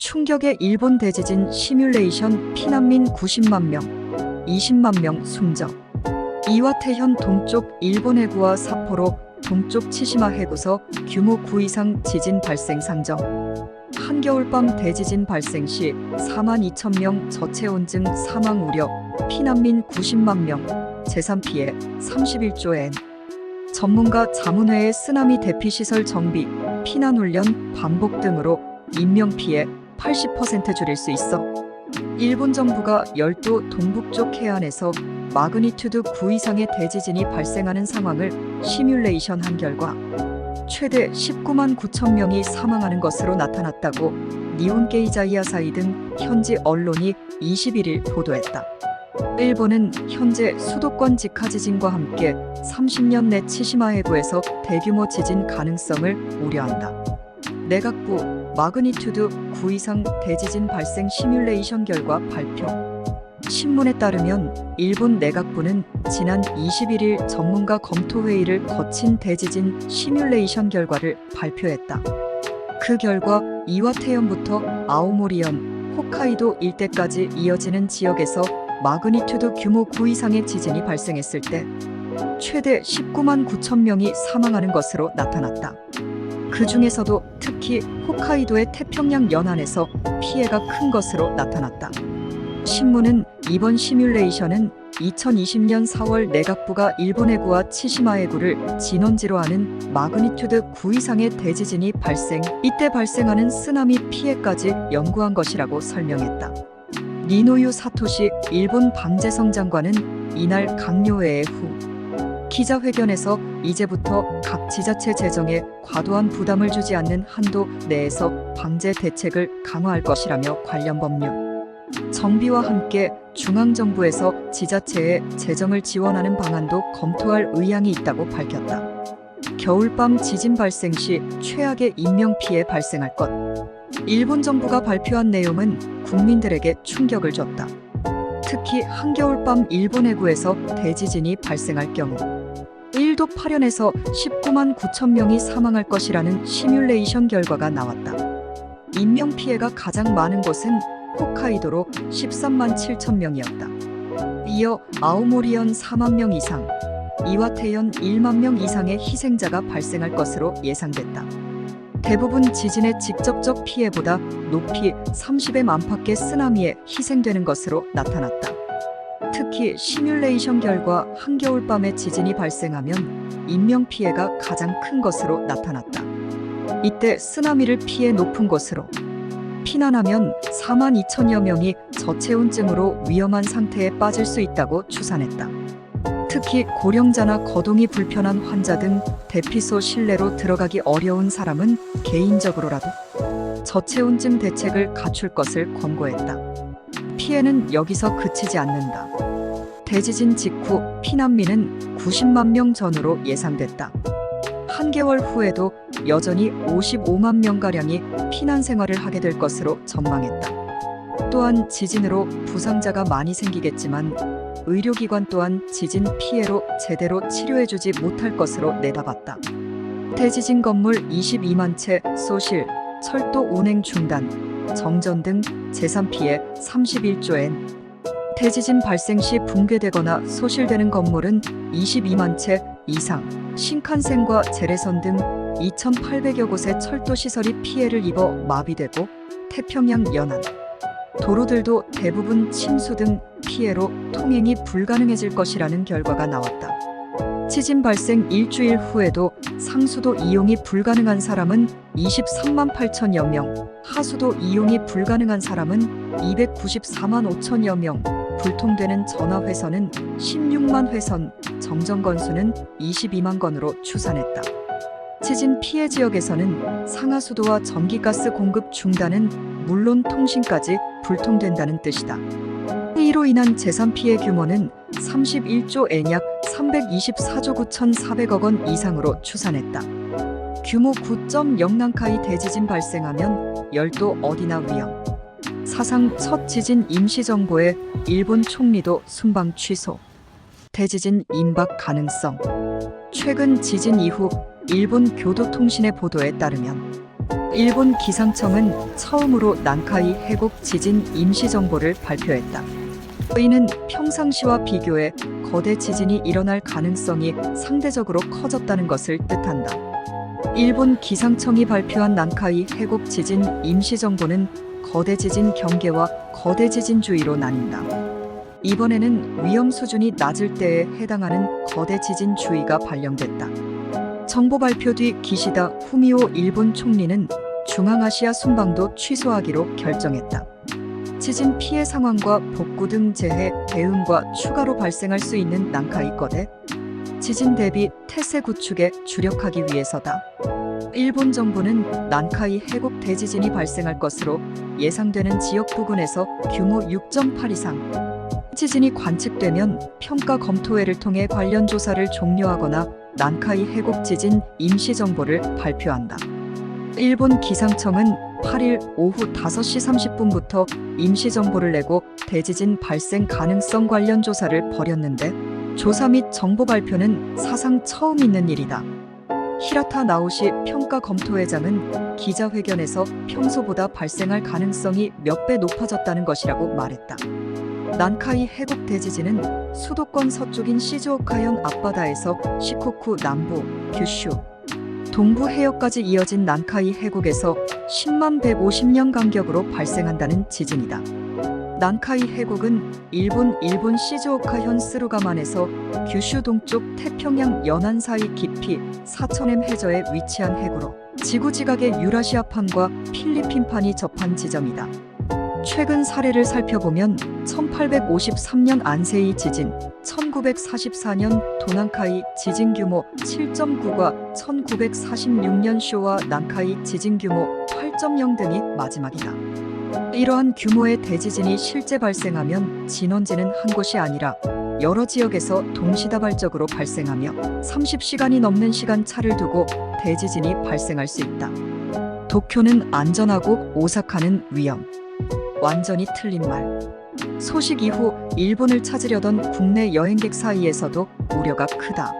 충격의 일본 대지진 시뮬레이션 피난민 90만 명, 20만 명 숨져. 이와테현 동쪽 일본 해구와 삿포로 동쪽 치시마 해구서 규모 9 이상 지진 발생 상정. 한겨울밤 대지진 발생 시 4만 2천 명 저체온증 사망 우려, 피난민 90만 명, 재산 피해 31조 엔. 전문가 자문회의 쓰나미 대피시설 정비, 피난훈련 반복 등으로 인명피해 80% 줄일 수 있어. 일본 정부가 열도 동북쪽 해안에서 마그니튜드 9 이상의 대지진이 발생하는 상황을 시뮬레이션한 결과 최대 19만 9천 명이 사망하는 것으로 나타났다고 니혼게이 자이아사이 등 현지 언론이 21일 보도했다. 일본은 현재 수도권 직하 지진과 함께 30년 내 치시마 해구에서 대규모 지진 가능성을 우려한다. 내각부 마그니튜드 9 이상 대지진 발생 시뮬레이션 결과 발표. 신문에 따르면 일본 내각부는 지난 21일 전문가 검토회의를 거친 대지진 시뮬레이션 결과를 발표했다. 그 결과 이와테현부터 아오모리현, 홋카이도 일대까지 이어지는 지역에서 마그니튜드 규모 9 이상의 지진이 발생했을 때 최대 19만 9천 명이 사망하는 것으로 나타났다. 그 중에서도 특히 홋카이도의 태평양 연안에서 피해가 큰 것으로 나타났다. 신문은 이번 시뮬레이션은 2020년 4월 내각부가 일본 해구와 치시마 해구를 진원지로 하는 마그니튜드 9 이상의 대지진이 이때 발생하는 쓰나미 피해까지 연구한 것이라고 설명했다. 니노유 사토시 일본 방재성 장관은 이날 강요회의 후 기자회견에서 이제부터 각 지자체 재정에 과도한 부담을 주지 않는 한도 내에서 방제 대책을 강화할 것이라며 관련 법률 정비와 함께 중앙정부에서 지자체에 재정을 지원하는 방안도 검토할 의향이 있다고 밝혔다. 겨울밤 지진 발생 시 최악의 인명피해 발생할 것. 일본 정부가 발표한 내용은 국민들에게 충격을 줬다. 특히 한겨울밤 일본 해구에서 대지진이 발생할 경우 1도 8년에서 19만 9천 명이 사망할 것이라는 시뮬레이션 결과가 나왔다. 인명피해가 가장 많은 곳은 홋카이도로 13만 7천 명이었다. 이어 아오모리현 4만 명 이상, 이와테현 1만 명 이상의 희생자가 발생할 것으로 예상됐다. 대부분 지진의 직접적 피해보다 높이 30의 안팎의 쓰나미에 희생되는 것으로 나타났다. 특히 시뮬레이션 결과 한겨울밤에 지진이 발생하면 인명피해가 가장 큰 것으로 나타났다. 이때 쓰나미를 피해 높은 곳으로 피난하면 4만 2천여 명이 저체온증으로 위험한 상태에 빠질 수 있다고 추산했다. 특히 고령자나 거동이 불편한 환자 등 대피소 실내로 들어가기 어려운 사람은 개인적으로라도 저체온증 대책을 갖출 것을 권고했다. 피해는 여기서 그치지 않는다. 대지진 직후 피난민은 90만 명 전후로 예상됐다. 한개월 후에도 여전히 55만 명가량이 피난 생활을 하게 될 것으로 전망했다. 또한 지진으로 부상자가 많이 생기겠지만 의료기관 또한 지진 피해로 제대로 치료해주지 못할 것으로 내다봤다. 대지진 건물 22만 채 소실, 철도 운행 중단, 정전 등 재산 피해 31조 엔. 대지진 발생 시 붕괴되거나 소실되는 건물은 22만 채 이상, 신칸센과 제레선 등 2,800여 곳의 철도 시설이 피해를 입어 마비되고 태평양 연안 도로들도 대부분 침수 등 피해로 통행이 불가능해질 것이라는 결과가 나왔다. 지진 발생 일주일 후에도 상수도 이용이 불가능한 사람은 23만 8천여 명, 하수도 이용이 불가능한 사람은 294만 5천여 명, 불통되는 전화회선은 16만 회선, 정전 건수는 22만 건으로 추산했다. 지진 피해 지역에서는 상하수도와 전기가스 공급 중단은 물론 통신까지 불통된다는 뜻이다. 이로 인한 재산 피해 규모는 31조 엔 약 324조 9,400억 원 이상으로 추산했다. 규모 9.0 난카이 대지진 발생하면 열도 어디나 위험. 사상 첫 지진 임시정보에 일본 총리도 순방 취소. 대지진 임박 가능성. 최근 지진 이후 일본 교도통신의 보도에 따르면 일본 기상청은 처음으로 난카이 해곡 지진 임시 정보를 발표했다. 이는 평상시와 비교해 거대 지진이 일어날 가능성이 상대적으로 커졌다는 것을 뜻한다. 일본 기상청이 발표한 난카이 해곡 지진 임시 정보는 거대 지진 경계와 거대 지진 주의로 나뉜다. 이번에는 위험 수준이 낮을 때에 해당하는 거대 지진 주의가 발령됐다. 정보 발표 뒤 기시다 후미오 일본 총리는 중앙아시아 순방도 취소하기로 결정했다. 지진 피해 상황과 복구 등 재해 대응과 추가로 발생할 수 있는 난카이 거대 지진 대비 태세 구축에 주력하기 위해서다. 일본 정부는 난카이 해곡 대지진이 발생할 것으로 예상되는 지역 부근에서 규모 6.8 이상 지진이 관측되면 평가 검토회를 통해 관련 조사를 종료하거나 난카이 해곡 지진 임시 정보를 발표한다. 일본 기상청은 8일 오후 5시 30분부터 임시 정보를 내고 대지진 발생 가능성 관련 조사를 벌였는데 조사 및 정보 발표는 사상 처음 있는 일이다. 히라타 나오시 평가검토회장은 기자회견에서 평소보다 발생할 가능성이 몇 배 높아졌다는 것이라고 말했다. 난카이 해곡 대지진은 수도권 서쪽인 시즈오카현 앞바다에서 시코쿠 남부, 규슈, 동부 해역까지 이어진 난카이 해곡에서 10만 150년 간격으로 발생한다는 지진이다. 난카이 해곡은 일본 시즈오카현 스루가만에서 규슈 동쪽 태평양 연안 사이 깊이 4000m 해저에 위치한 해구로 지구 지각의 유라시아판과 필리핀판이 접한 지점이다. 최근 사례를 살펴보면 1853년 안세이 지진, 1944년 도난카이 지진 규모 7.9과 1946년 쇼와 난카이 지진 규모 8.0 등이 마지막이다. 이러한 규모의 대지진이 실제 발생하면 진원지는 한 곳이 아니라 여러 지역에서 동시다발적으로 발생하며 30시간이 넘는 시간차를 두고 대지진이 발생할 수 있다. 도쿄는 안전하고 오사카는 위험. 완전히 틀린 말. 소식 이후 일본을 찾으려던 국내 여행객 사이에서도 우려가 크다.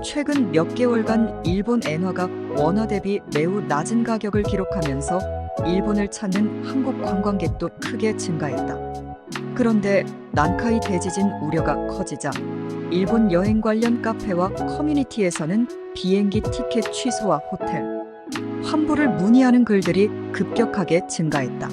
최근 몇 개월간 일본 엔화가 원화 대비 매우 낮은 가격을 기록하면서 일본을 찾는 한국 관광객도 크게 증가했다. 그런데 난카이 대지진 우려가 커지자 일본 여행 관련 카페와 커뮤니티에서는 비행기 티켓 취소와 호텔 환불을 문의하는 글들이 급격하게 증가했다.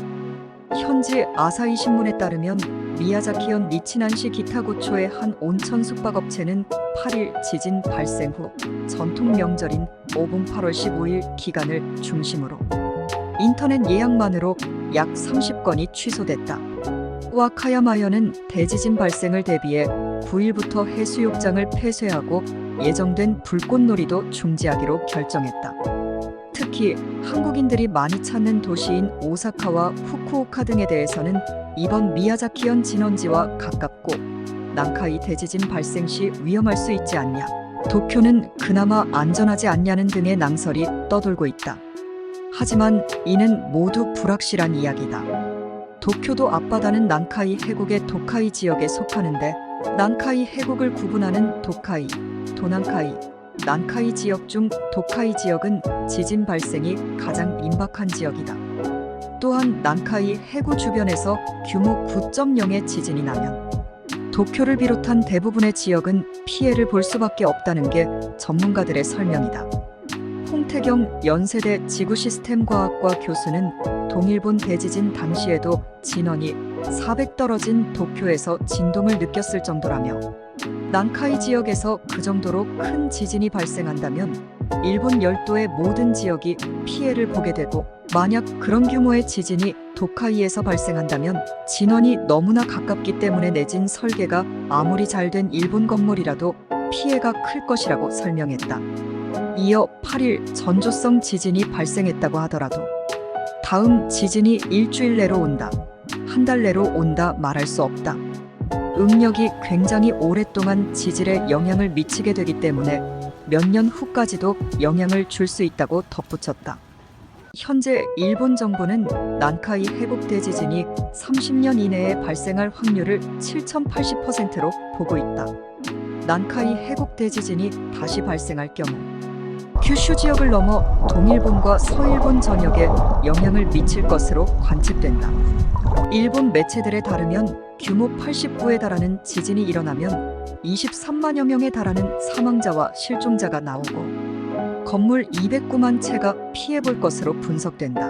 현지 아사히 신문에 따르면 미야자키현 니치난시 기타고초의 한 온천 숙박업체는 8일 지진 발생 후 전통 명절인 오분 8월 15일 기간을 중심으로 인터넷 예약만으로 약 30건이 취소됐다. 와카야마현은 대지진 발생을 대비해 9일부터 해수욕장을 폐쇄하고 예정된 불꽃놀이도 중지하기로 결정했다. 특히 한국인들이 많이 찾는 도시인 오사카와 후쿠오카 등에 대해서는 이번 미야자키현 진원지와 가깝고 난카이 대지진 발생 시 위험할 수 있지 않냐, 도쿄는 그나마 안전하지 않냐는 등의 낭설이 떠돌고 있다. 하지만 이는 모두 불확실한 이야기다. 도쿄도 앞바다는 난카이 해곡의 도카이 지역에 속하는데 난카이 해곡을 구분하는 도카이, 도난카이, 난카이 지역 중 도카이 지역은 지진 발생이 가장 임박한 지역이다. 또한 난카이 해구 주변에서 규모 9.0의 지진이 나면 도쿄를 비롯한 대부분의 지역은 피해를 볼 수밖에 없다는 게 전문가들의 설명이다. 홍태경 연세대 지구시스템과학과 교수는 동일본 대지진 당시에도 진원이 400 떨어진 도쿄에서 진동을 느꼈을 정도라며 난카이 지역에서 그 정도로 큰 지진이 발생한다면 일본 열도의 모든 지역이 피해를 보게 되고 만약 그런 규모의 지진이 도카이에서 발생한다면 진원이 너무나 가깝기 때문에 내진 설계가 아무리 잘된 일본 건물이라도 피해가 클 것이라고 설명했다. 이어 8일 전조성 지진이 발생했다고 하더라도 다음 지진이 일주일 내로 온다, 한 달 내로 온다 말할 수 없다. 응력이 굉장히 오랫동안 지질에 영향을 미치게 되기 때문에 몇 년 후까지도 영향을 줄 수 있다고 덧붙였다. 현재 일본 정부는 난카이 해곡 대지진이 30년 이내에 발생할 확률을 7080%로 보고 있다. 난카이 해곡 대지진이 다시 발생할 경우 규슈 지역을 넘어 동일본과 서일본 전역에 영향을 미칠 것으로 관측된다. 일본 매체들에 따르면 규모 89에 달하는 지진이 일어나면 23만여 명에 달하는 사망자와 실종자가 나오고 건물 209만 채가 피해볼 것으로 분석된다.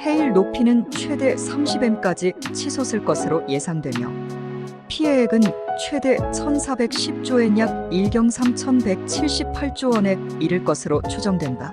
해일 높이는 최대 30m까지 치솟을 것으로 예상되며 피해액은 최대 1410조엔 약 1경 3178조 원에 이를 것으로 추정된다.